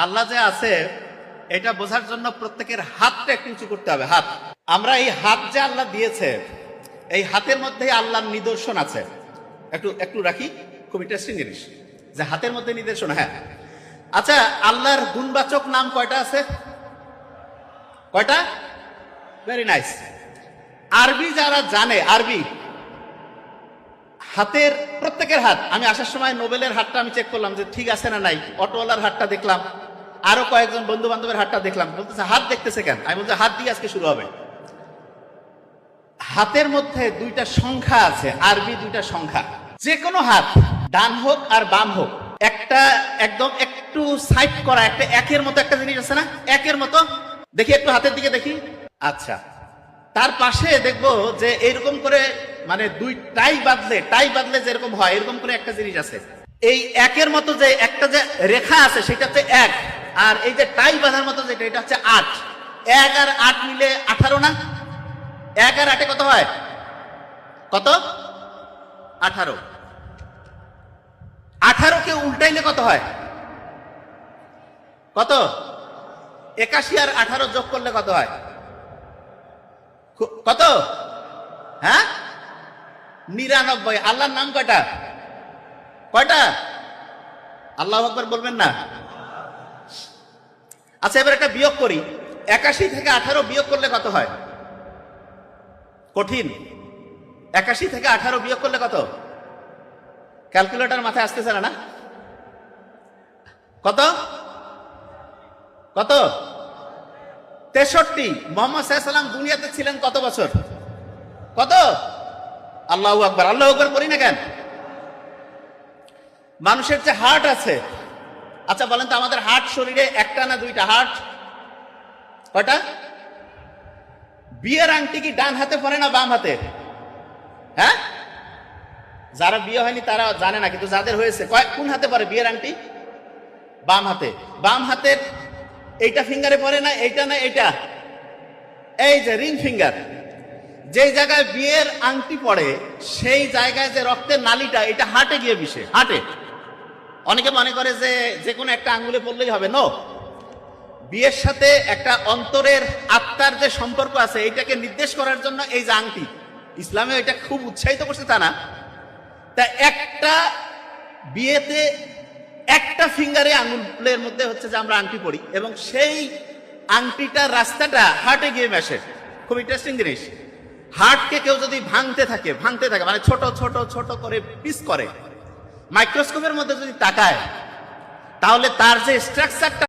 আল্লাহ যে আছে এটা বোঝার জন্য প্রত্যেকের হাতটা একটু উঁচু করতে হবে। হাত, আমরা এই হাত যে আল্লাহ দিয়েছে, এই হাতের মধ্যেই আল্লাহর নিদর্শন আছে। একটু একটু রাখি, খুব ইন্টারেস্টিং জিনিস যে হাতের মধ্যে নিদর্শন। হ্যাঁ, আচ্ছা, আল্লাহর গুণবাচক নাম কয়টা আছে? কয়টা? Very nice. আরবি যারা জানে, আরবি হাতের প্রত্যেকের হাত, আমি আসার সময় নোবেলের হাতটা আমি চেক করলাম যে ঠিক আছে না নাই, অটোওয়ালার হাতটা দেখলাম, আরো কয়েকজন বন্ধু বান্ধবের হাতটা দেখলাম। বলতেছে হাত দেখতেছে কেন? আমি বলছি হাত দিয়ে আজকে শুরু হবে। হাতের মধ্যে দুইটা সংখ্যা আছে, আরবি দুইটা সংখ্যা। যে কোনো হাত, ডান হোক আর বাম হোক, একটা একদম একটু সাইড করা একটা একের মতো একটা জিনিস আছে না, একের মতো। দেখি একটু হাতের দিকে দেখি। আচ্ছা, তার পাশে দেখবো যে এরকম করে মানে দুই টাই বাদলে যেরকম হয় এরকম করে একটা জিনিস আছে। এই একের মতো যে একটা যে রেখা আছে সেটা হচ্ছে এক, আর এই যে টাই বাঁধার মতো যেটা এটা হচ্ছে আট। এক আর আট মিলে 18 না? এক আর আটে কত হয়? কত? 18। 18কে উল্টাইলে কত হয়? কত? 81 আর 18 যোগ করলে কত হয়? কত? হ্যাঁ, 99। আল্লাহর নাম কয়টা? কয়টা? আল্লাহু আকবার বলবেন না? আচ্ছা, এবার একটা বিয়োগ করি। 81 থেকে 18 বিয়োগ করলে কত হয়? কঠিন। 81 থেকে 18 বিয়োগ করলে কত? ক্যালকুলেটর মাথায় আসতেছে না? কত? কত? 63। মুহাম্মদ সাল্লাল্লাহু আলাইহি ওয়াসাল্লাম দুনিয়াতে ছিলেন কত বছর? কত? আল্লাহু আকবার। আল্লাহু আকবার বলি না কেন? মানুষের যে হার্ট আছে, আচ্ছা বলেন তো আমাদের হার্ট শরীরে একটা না দুইটা? হার্ট কয়টা? বিয়ের আংটি কি ডান হাতে পরে না বাম হাতে? হ্যাঁ, যারা বিয়ে হয়নি তারা জানে না, কিন্তু যাদের হয়েছে কোন হাতে পরে বিয়ের আংটি? বাম হাতে। বাম হাতের এইটা ফিঙ্গারে পরে না, এইটা না এইটা, এই যে রিং ফিঙ্গার। যেই জায়গায় বিয়ের আংটি পড়ে সেই জায়গায় যে রক্তের নালীটা, এটা হার্টে গিয়ে মিশে। হার্টে অনেকে মনে করে যে যে কোনো একটা আঙ্গুলে পড়লেই হবে। নো, বিয়ের সাথে একটা অন্তরের আত্মার যে সম্পর্ক আছে এইটাকে নির্দেশ করার জন্য এই যে আংটি, ইসলামে এটা খুব উৎসাহিত করছে তা না। তা একটা বিয়েতে একটা ফিঙ্গারে আঙ্গুলের মধ্যে হচ্ছে যে আমরা আংটি পড়ি, এবং সেই আংটিটার রাস্তাটা হার্টে গিয়ে মেশে। খুব ইন্টারেস্টিং জিনিস। হার্টকে কেউ যদি ভাঙতে থাকে মানে ছোট ছোট ছোট করে পিস করে, মাইক্রোস্কোপের মধ্যে যদি তাকায়, তাহলে তার যে স্ট্রাকচারটা